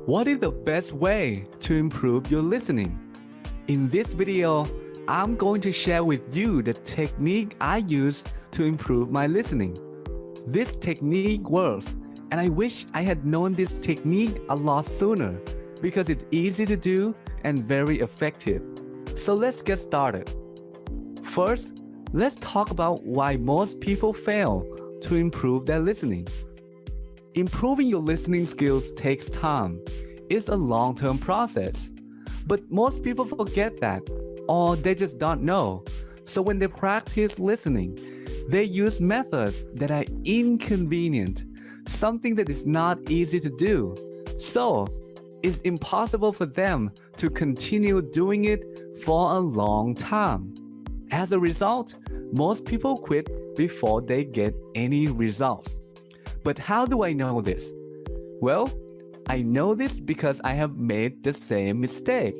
What is the best way to improve your listening? In this video, I'm going to share with you the technique I use to improve my listening. This technique works, and I wish I had known this technique a lot sooner because it's easy to do and very effective. So let's get started. First, let's talk about why most people fail to improve their listening. Improving your listening skills takes time. It's a long-term process. But most people forget that, or they just don't know. So when they practice listening, they use methods that are inconvenient, something that is not easy to do. So it's impossible for them to continue doing it for a long time. As a result, most people quit before they get any results. But how do I know this? Well, I know this because I have made the same mistake.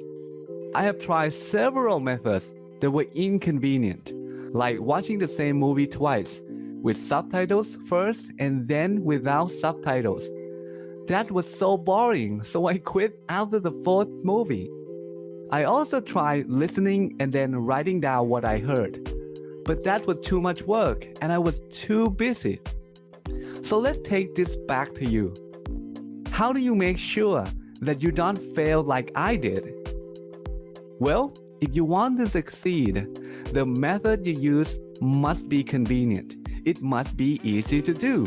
I have tried several methods that were inconvenient, like watching the same movie twice, with subtitles first and then without subtitles. That was so boring, so I quit after the fourth movie. I also tried listening and then writing down what I heard, but that was too much work and I was too busy. So let's take this back to you. How do you make sure that you don't fail like I did? Well, if you want to succeed, the method you use must be convenient. It must be easy to do.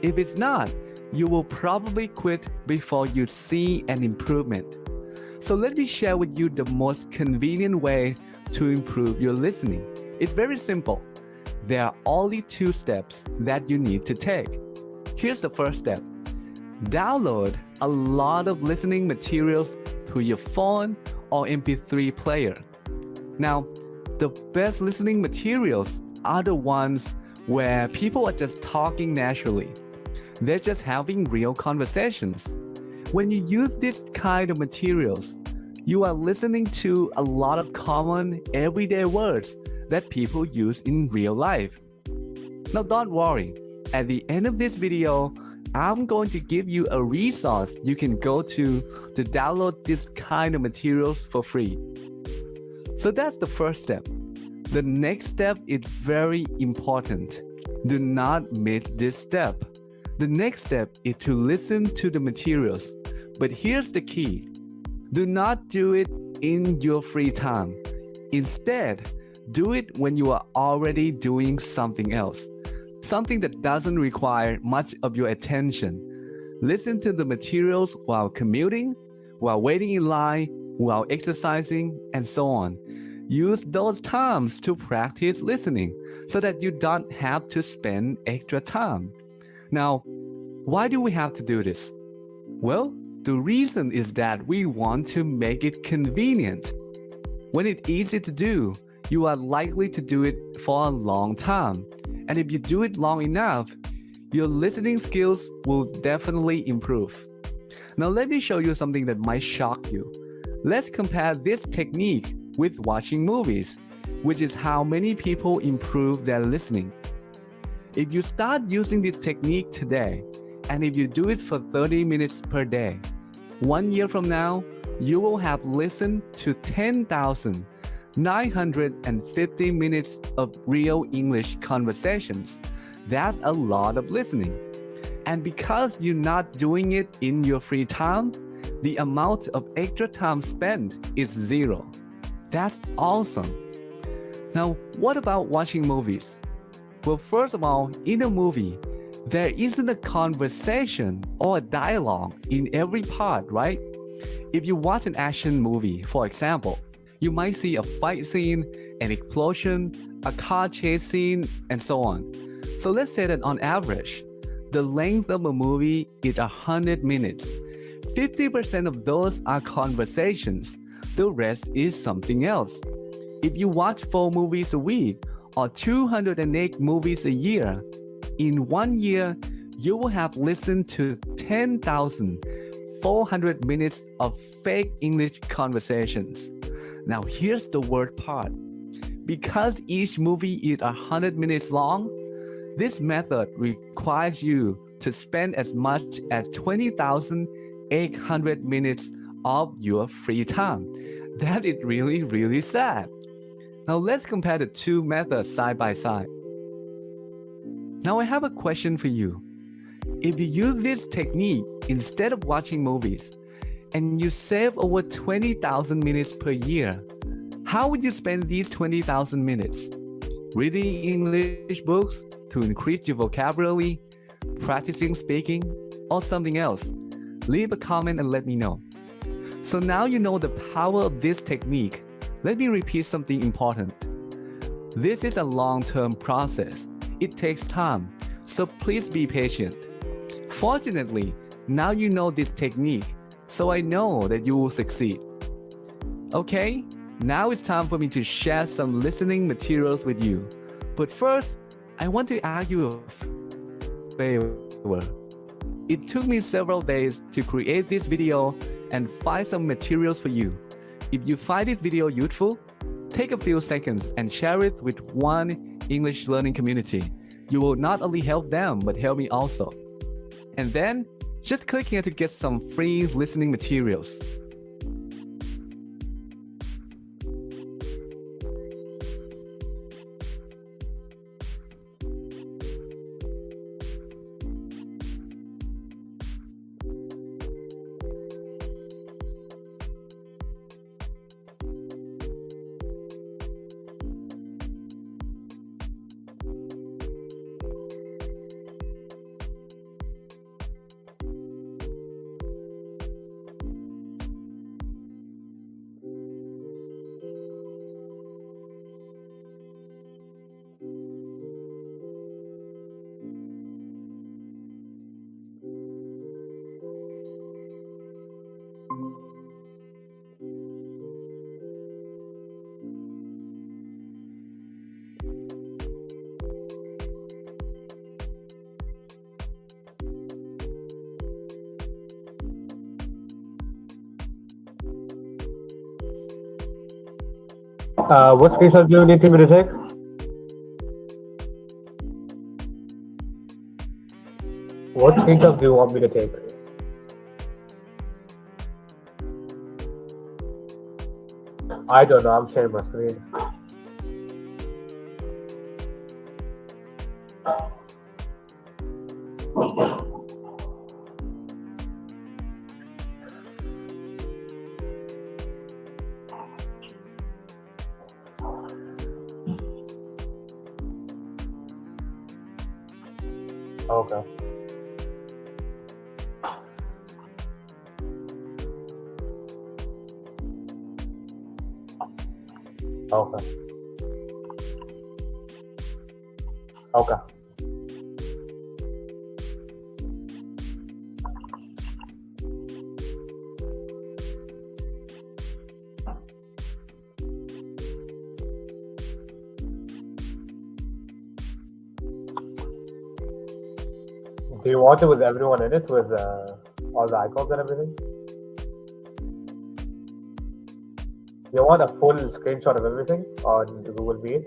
If it's not, you will probably quit before you see an improvement. So let me share with you the most convenient way to improve your listening. It's very simple. There are only two steps that you need to take. Here's the first step. Download a lot of listening materials to your phone or MP3 player. Now, the best listening materials are the ones where people are just talking naturally. They're just having real conversations. When you use this kind of materials, you are listening to a lot of common everyday words that people use in real life. Now don't worry, at the end of this video, I'm going to give you a resource you can go to download this kind of materials for free. So that's the first step. The next step is very important. Do not miss this step. The next step is to listen to the materials. But here's the key. Do not do it in your free time. Instead, do it when you are already doing something else. Something that doesn't require much of your attention. Listen to the materials while commuting, while waiting in line, while exercising, and so on. Use those times to practice listening so that you don't have to spend extra time. Now, why do we have to do this? Well, the reason is that we want to make it convenient. When it's easy to do, you are likely to do it for a long time. And if you do it long enough, your listening skills will definitely improve. Now let me show you something that might shock you. Let's compare this technique with watching movies, which is how many people improve their listening. If you start using this technique today, and if you do it for 30 minutes per day, 1 year from now, you will have listened to 10,950 minutes of real English conversations. That's a lot of listening. And because you're not doing it in your free time, the amount of extra time spent is zero. That's awesome. Now, what about watching movies? Well, first of all, in a movie, there isn't a conversation or a dialogue in every part, right? If you watch an action movie, for example, you might see a fight scene, an explosion, a car chase scene, and so on. So let's say that on average, the length of a movie is 100 minutes. 50% of those are conversations. The rest is something else. If you watch 4 movies a week or 208 movies a year, in 1 year, you will have listened to 10,400 minutes of fake English conversations. Now here's the worst part. Because each movie is 100 minutes long, this method requires you to spend as much as 20,000 800 minutes of your free time. That is really, really sad. Now let's compare the two methods side by side. Now I have a question for you. If you use this technique instead of watching movies and you save over 20,000 minutes per year, how would you spend these 20,000 minutes? Reading English books to increase your vocabulary, practicing speaking, or something else? Leave a comment and let me know. So now you know the power of this technique. Let me repeat something important. This is a long-term process. It takes time, so please be patient. Fortunately, now you know this technique, so I know that you will succeed. Okay, now it's time for me to share some listening materials with you. But first, I want to ask you a favor. It took me several days to create this video and find some materials for you. If you find this video useful, take a few seconds and share it with one English learning community. You will not only help them, but help me also. And then, just click here to get some free listening materials. What screenshot do you need me to take? What screenshots do you want me to take? I don't know, I'm sharing my screen. Okay. Okay. Okay. Do you want it with everyone in it, with all the icons and everything? You want a full screenshot of everything on Google Meet?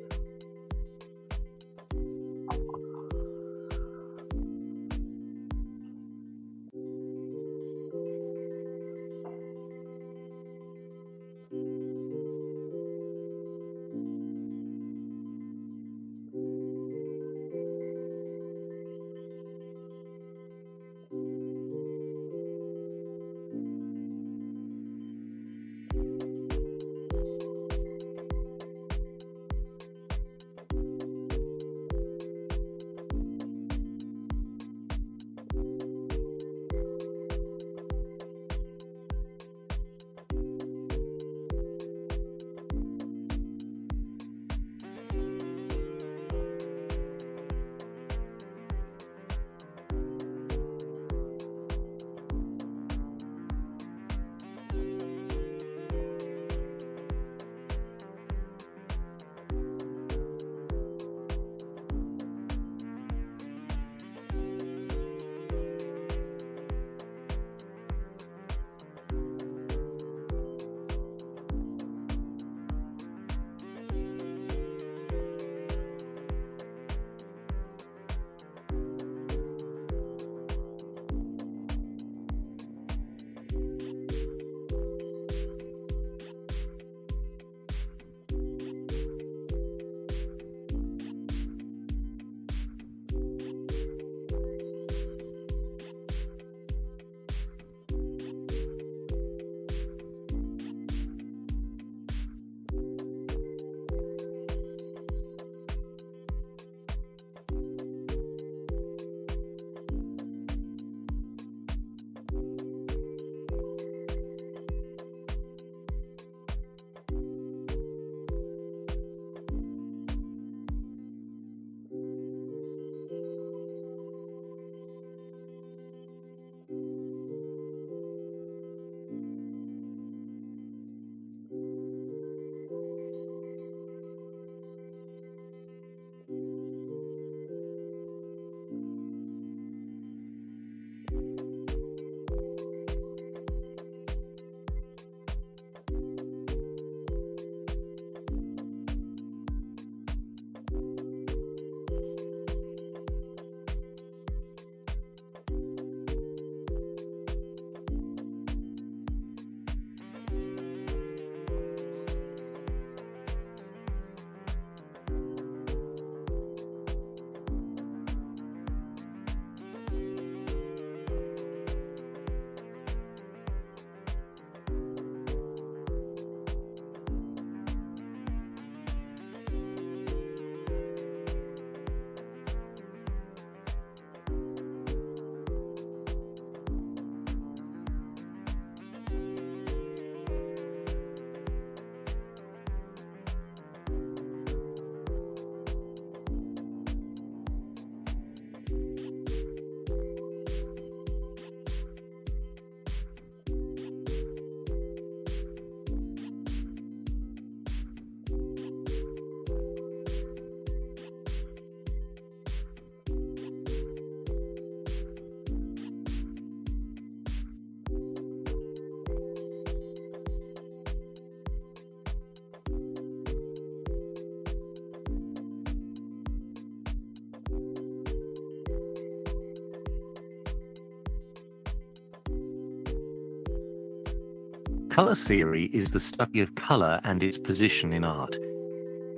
Color theory is the study of color and its position in art.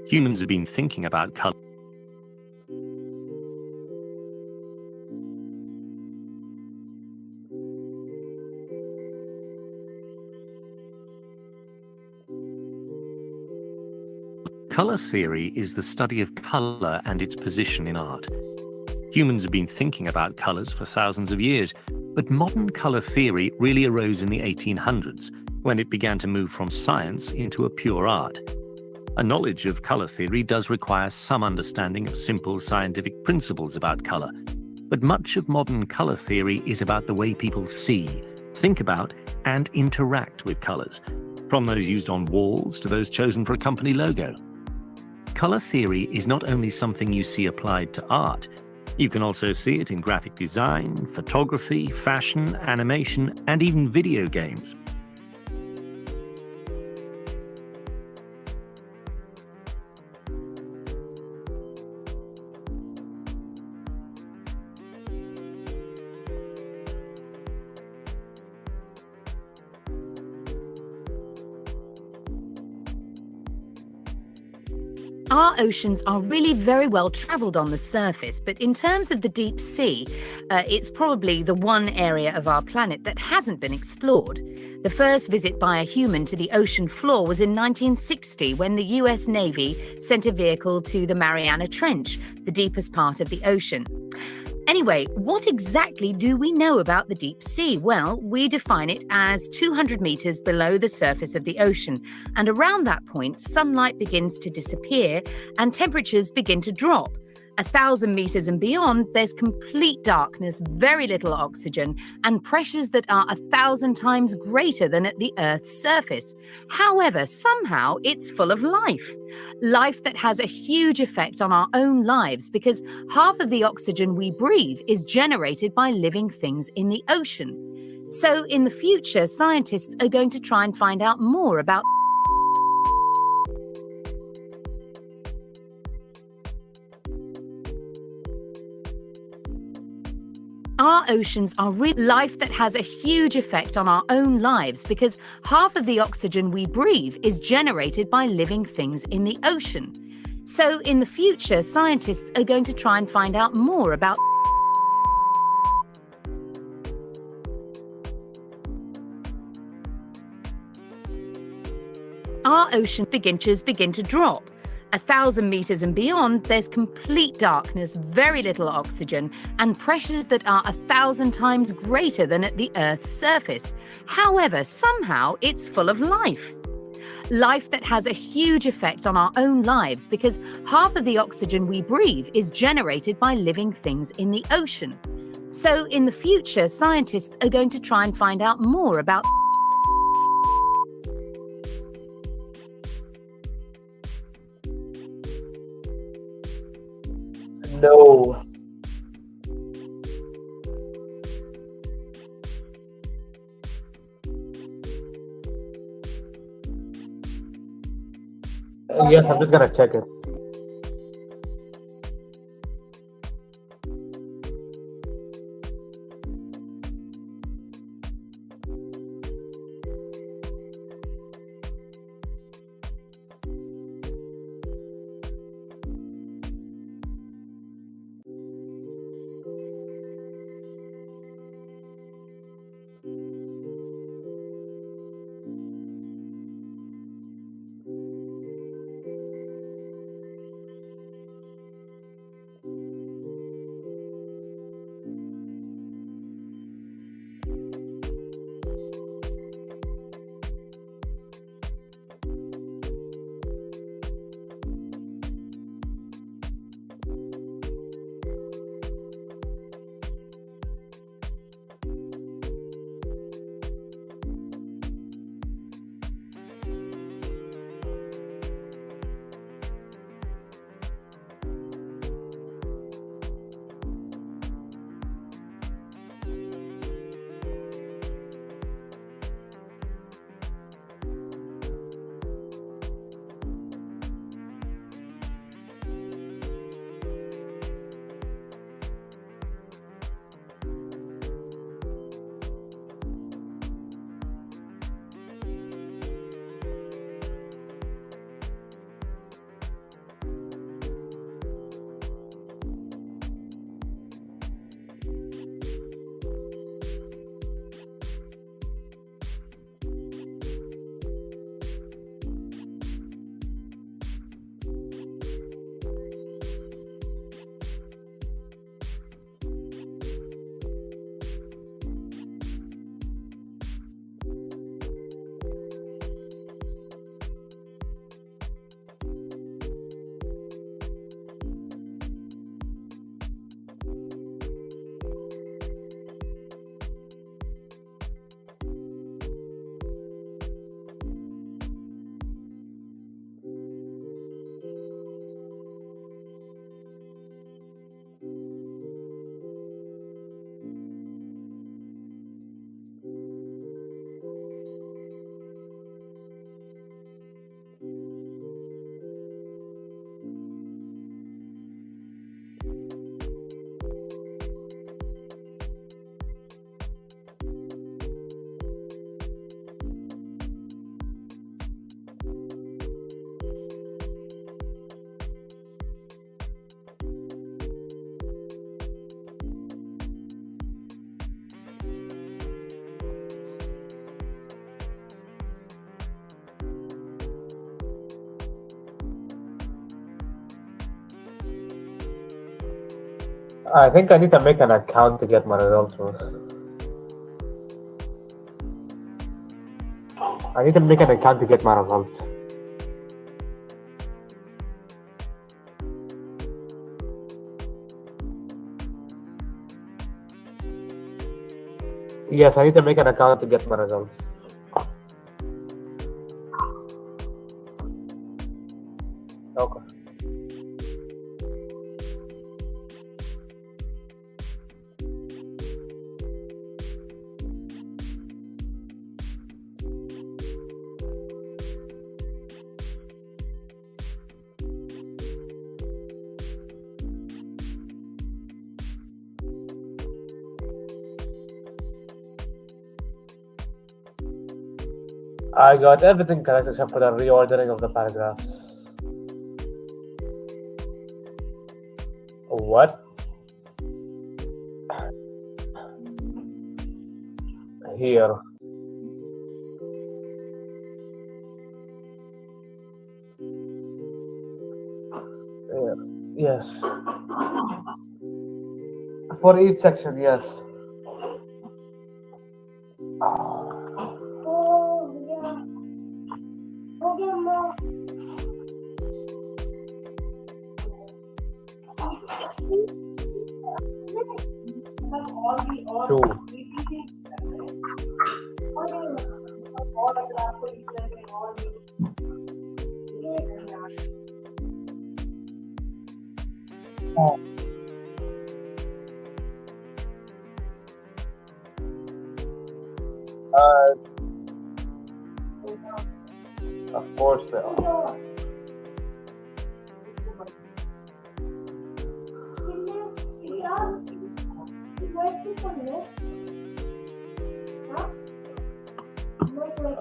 Humans have been thinking about color. Color theory is the study of color and its position in art. Humans have been thinking about colors for thousands of years, but modern color theory really arose in the 1800s, when it began to move from science into a pure art. A knowledge of color theory does require some understanding of simple scientific principles about color, but much of modern color theory is about the way people see, think about, and interact with colors, from those used on walls to those chosen for a company logo. Color theory is not only something you see applied to art, you can also see it in graphic design, photography, fashion, animation, and even video games. Our oceans are really very well traveled on the surface, but in terms of the deep sea, it's probably the one area of our planet that hasn't been explored. The first visit by a human to the ocean floor was in 1960 when the US Navy sent a vehicle to the Mariana Trench, the deepest part of the ocean. Anyway, what exactly do we know about the deep sea? Well, we define it as 200 meters below the surface of the ocean, and around that point, sunlight begins to disappear and temperatures begin to drop. 1,000 meters and beyond, there's complete darkness, very little oxygen, and pressures that are 1,000 times greater than at the Earth's surface. However, somehow it's full of life. Life that has a huge effect on our own lives because half of the oxygen we breathe is generated by living things in the ocean. So in the future, scientists are going to try and find out more about our oceans are life that has a huge effect on our own lives because half of the oxygen we breathe is generated by living things in the ocean. So in the future, scientists are going to try and find out more about our ocean begin to drop. 1,000 meters and beyond, there's complete darkness, very little oxygen, and pressures that are 1,000 times greater than at the Earth's surface. However, somehow it's full of life. Life that has a huge effect on our own lives because half of the oxygen we breathe is generated by living things in the ocean. So in the future, scientists are going to try and find out more about No. Yes, I'm just gonna check it. I think I need to make an account to get my results first. I need to make an account to get my results. Yes, I need to make an account to get my results. Okay. I got everything correct except for the reordering of the paragraphs. What? Here. Here. Yes. For each section, yes. Two. Of course they are.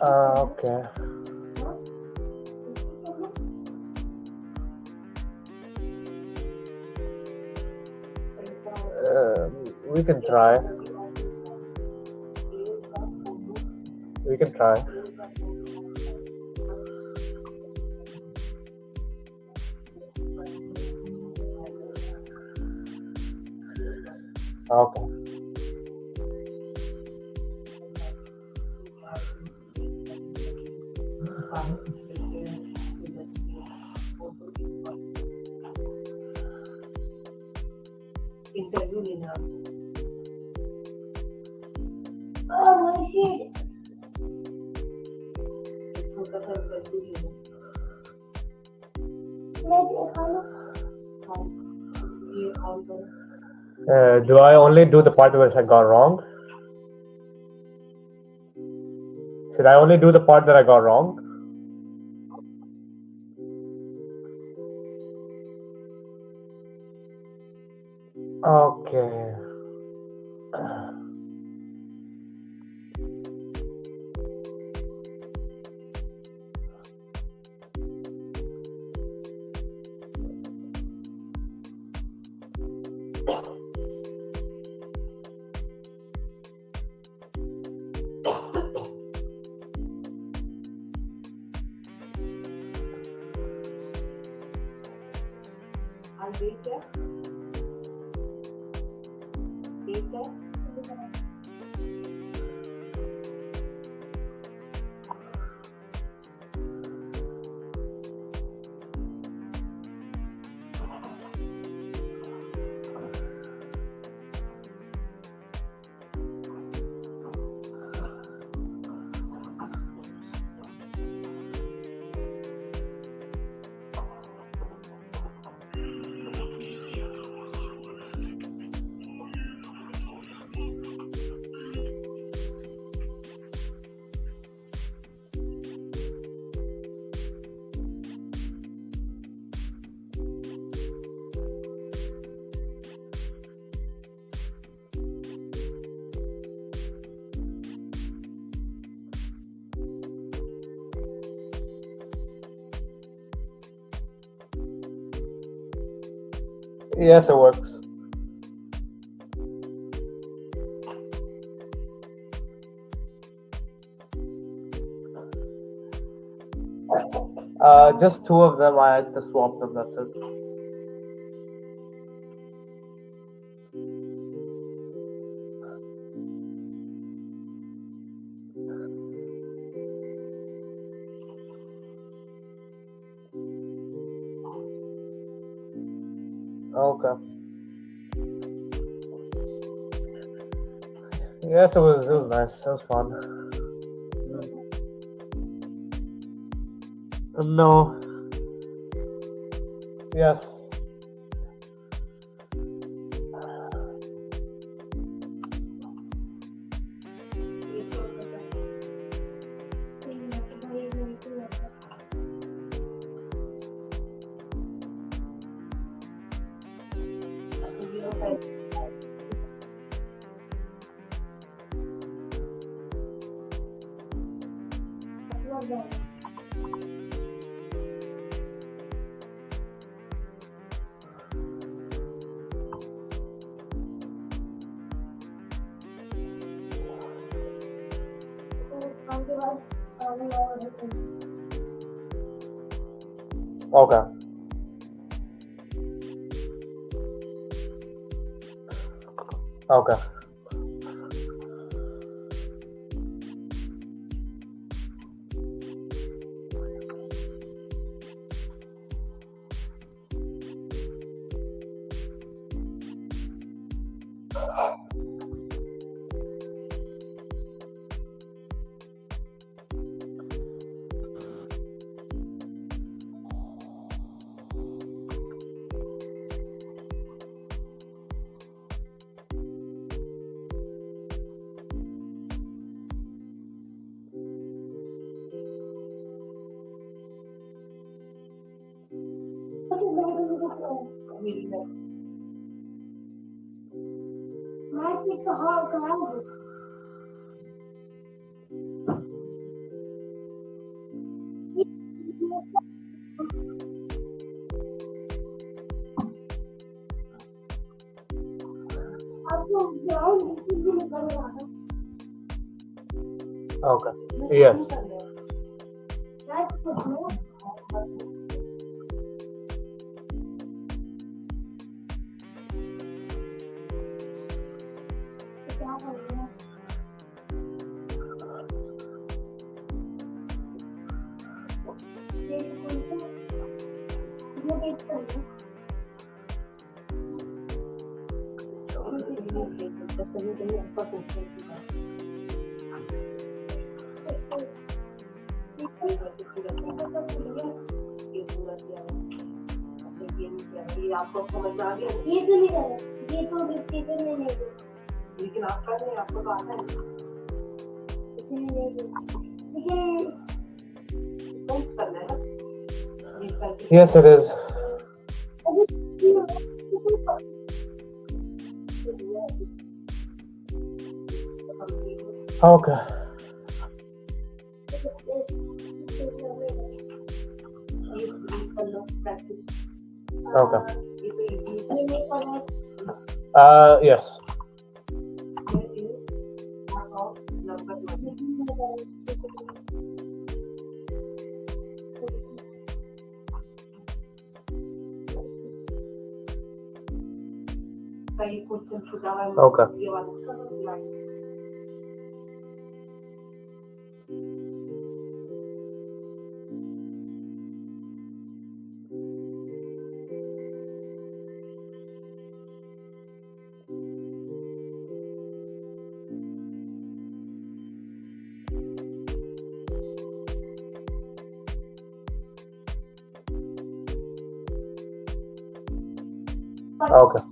Okay. We can try. We can try. Okay. Do I only do the part which I got wrong? Should I only do the part that I got wrong? Okay. Yes, it works. Just two of them, I had to swap them, that's it. Okay. Yes, it was nice. It was fun. No. Yes. Okay. Okay. Okay. Yes. आपको समझ आ गया ये तो नहीं कर ये तो dictator में नहीं लेकिन आप कर रहे हैं आपको तो आता है इसमें नहीं लेकिन करना है ना Yes, it is. Okay. Okay. Yes. Okay. Okay.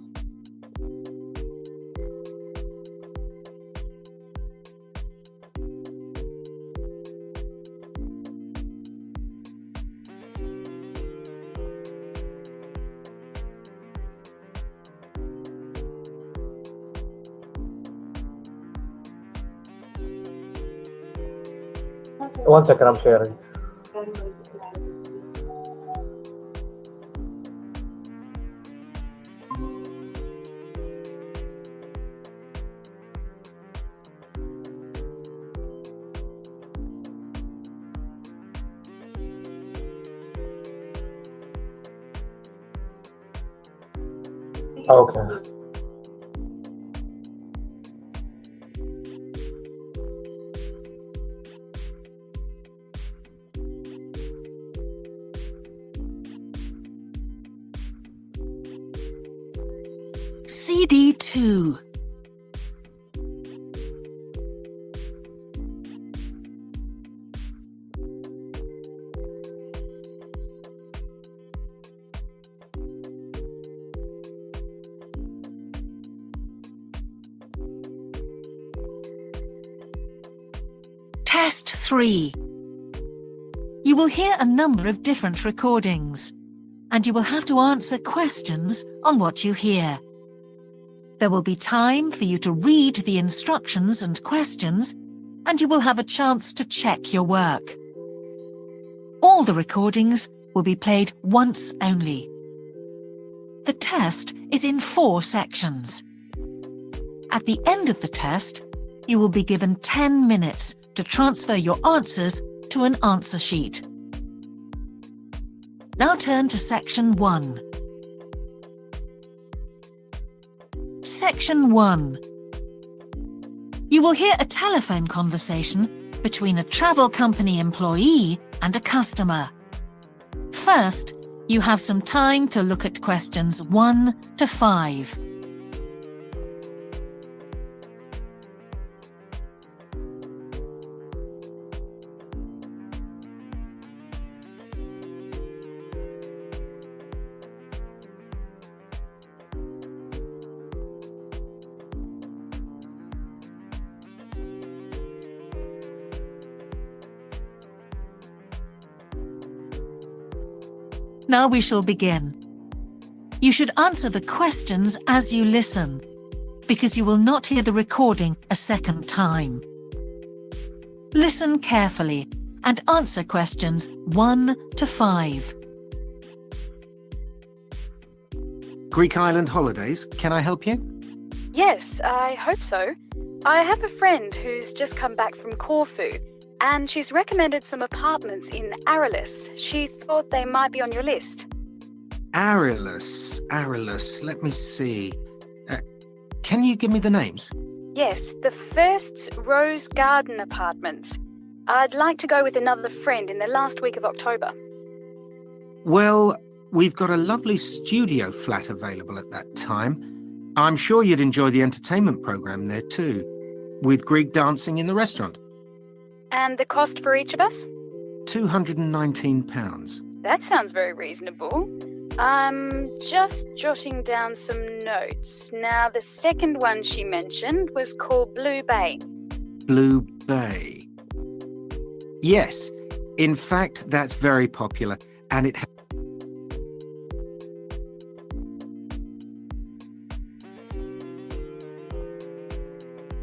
One second, I'm sharing. Okay. CD2. Test 3. You will hear a number of different recordings, and you will have to answer questions on what you hear. There will be time for you to read the instructions and questions, and you will have a chance to check your work. All the recordings will be played once only. The test is in 4 sections. At the end of the test, you will be given 10 minutes to transfer your answers to an answer sheet. Now turn to Section 1. Section 1. You will hear a telephone conversation between a travel company employee and a customer. First, you have some time to look at questions 1 to 5. Now we shall begin. You should answer the questions as you listen, because you will not hear the recording a second time. Listen carefully and answer questions 1 to 5. Greek island holidays, can I help you? Yes, I hope so. I have a friend who's just come back from Corfu, and she's recommended some apartments in Arelis. She thought they might be on your list. Arelis, let me see. Can you give me the names? Yes, the first's Rose Garden Apartments. I'd like to go with another friend in the last week of October. Well, we've got a lovely studio flat available at that time. I'm sure you'd enjoy the entertainment program there too, with Greek dancing in the restaurant. And the cost for each of us? £219. That sounds very reasonable. I'm just jotting down some notes. Now, the second one she mentioned was called Blue Bay. Blue Bay. Yes, in fact, that's very popular, and it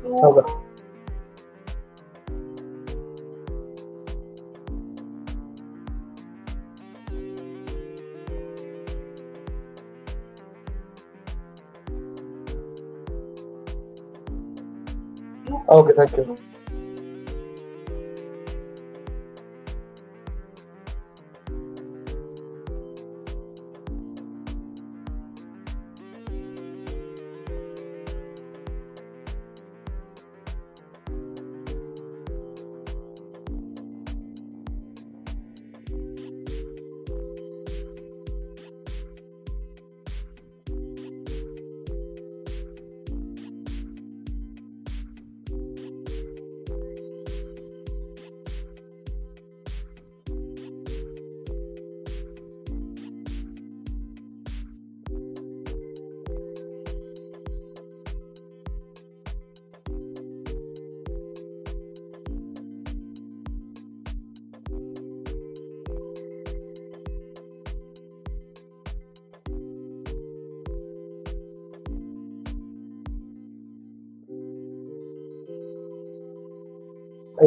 Okay. Okay, thank you.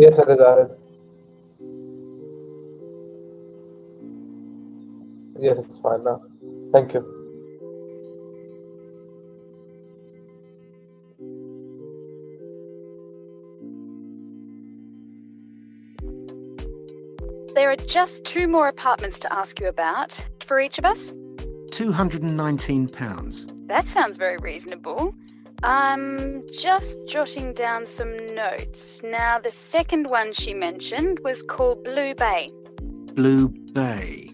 Yes, it is added. Yes, it's fine now. Thank you. There are just 2 more apartments to ask you about. For each of us? £219. That sounds very reasonable. I'm just jotting down some notes. Now, the second one she mentioned was called Blue Bay. Blue Bay.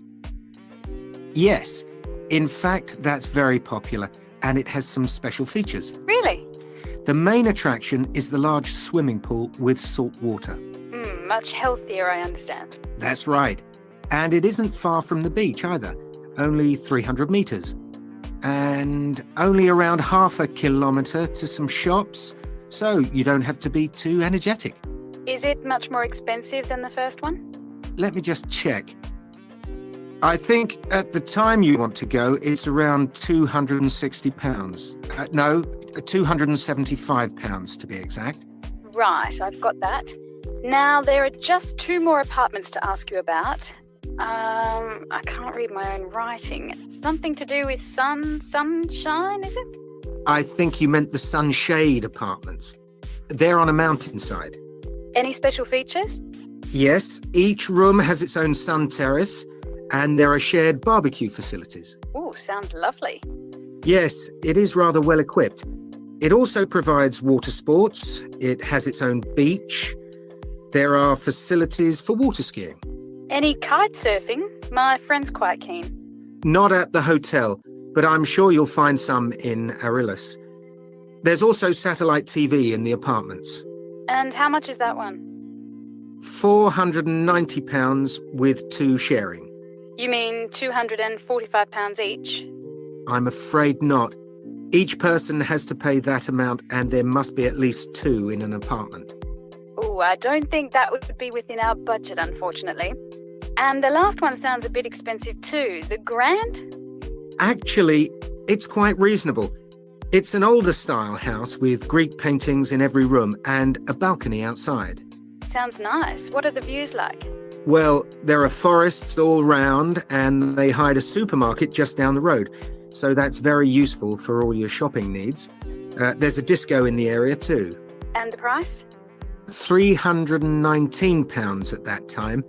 Yes, in fact, that's very popular, and it has some special features. Really? The main attraction is the large swimming pool with salt water. Much healthier, I understand. That's right. And it isn't far from the beach either, only 300 meters. And only around half a kilometer to some shops, so you don't have to be too energetic. Is it much more expensive than the first one? Let me just check. I think at the time you want to go, it's around £260. No, £275 to be exact. Right, I've got that. Now, there are just 2 more apartments to ask you about. I can't read my own writing. Something to do with sunshine, is it? I think you meant the Sunshade Apartments. They're on a mountainside. Any special features? Yes, each room has its own sun terrace, and there are shared barbecue facilities. Ooh, sounds lovely. Yes, it is rather well equipped. It also provides water sports. It has its own beach. There are facilities for water skiing. Any kite surfing? My friend's quite keen. Not at the hotel, but I'm sure you'll find some in Arillis. There's also satellite TV in the apartments. And how much is that one? £490 with 2 sharing. You mean £245 each? I'm afraid not. Each person has to pay that amount, and there must be at least 2 in an apartment. Ooh, I don't think that would be within our budget, unfortunately. And the last one sounds a bit expensive too. The Grand? Actually, it's quite reasonable. It's an older style house with Greek paintings in every room and a balcony outside. Sounds nice. What are the views like? Well, there are forests all round, and they hide a supermarket just down the road. So that's very useful for all your shopping needs. There's a disco in the area too. And the price? £319 at that time.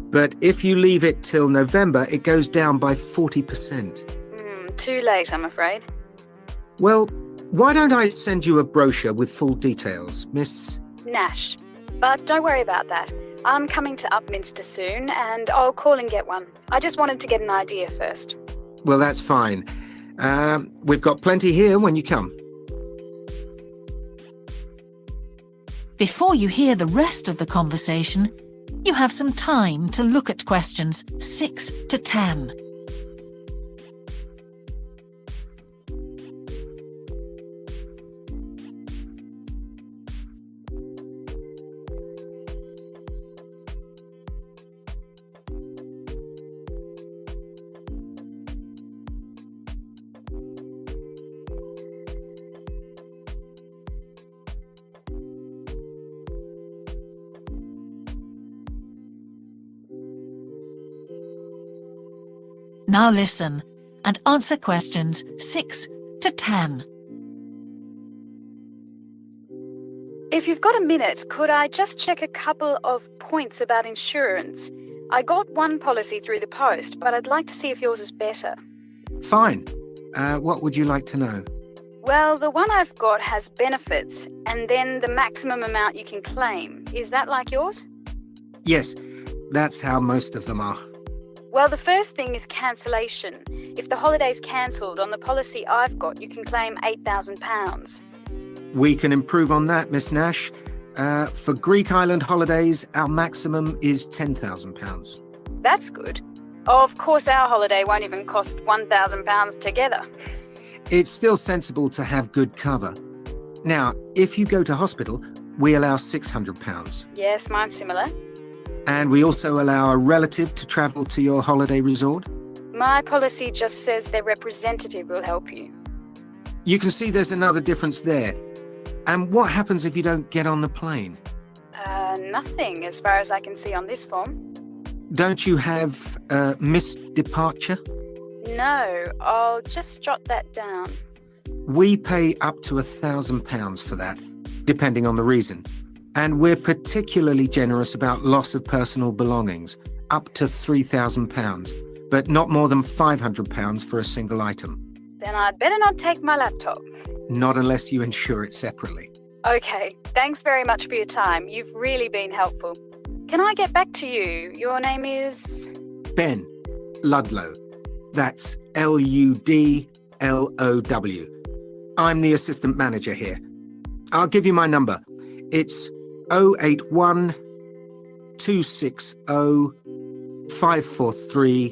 But if you leave it till November, it goes down by 40%. Too late, I'm afraid. Well, why don't I send you a brochure with full details, Miss... Nash. But don't worry about that. I'm coming to Upminster soon, and I'll call and get one. I just wanted to get an idea first. Well, that's fine. We've got plenty here when you come. Before you hear the rest of the conversation, you have some time to look at questions 6 to 10. Now listen and answer questions 6 to 10. If you've got a minute, could I just check a couple of points about insurance? I got one policy through the post, but I'd like to see if yours is better. Fine. What would you like to know? Well, the one I've got has benefits, and then the maximum amount you can claim. Is that like yours? Yes, that's how most of them are. Well, the first thing is cancellation. If the holiday's cancelled on the policy I've got, you can claim £8,000. We can improve on that, Miss Nash. For Greek island holidays, our maximum is £10,000. That's good. Of course, our holiday won't even cost £1,000 together. It's still sensible to have good cover. Now, if you go to hospital, we allow £600. Yes, mine's similar. And we also allow a relative to travel to your holiday resort. My policy just says their representative will help you. You can see there's another difference there. And what happens if you don't get on the plane? Nothing as far as I can see on this form. Don't you have missed departure? No, I'll just jot that down. We pay up to £1,000 for that, depending on the reason. And we're particularly generous about loss of personal belongings, up to £3,000, but not more than £500 for a single item. Then I'd better not take my laptop. Not unless you insure it separately. Okay, thanks very much for your time. You've really been helpful. Can I get back to you? Your name is... Ben Ludlow. That's Ludlow. I'm the assistant manager here. I'll give you my number. It's 081 260 543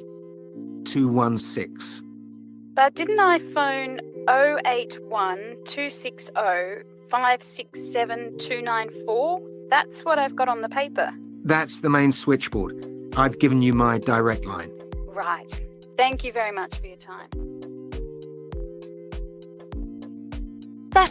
216. But didn't I phone 081 260 567 294? That's what I've got on the paper. That's the main switchboard. I've given you my direct line. Right. Thank you very much for your time.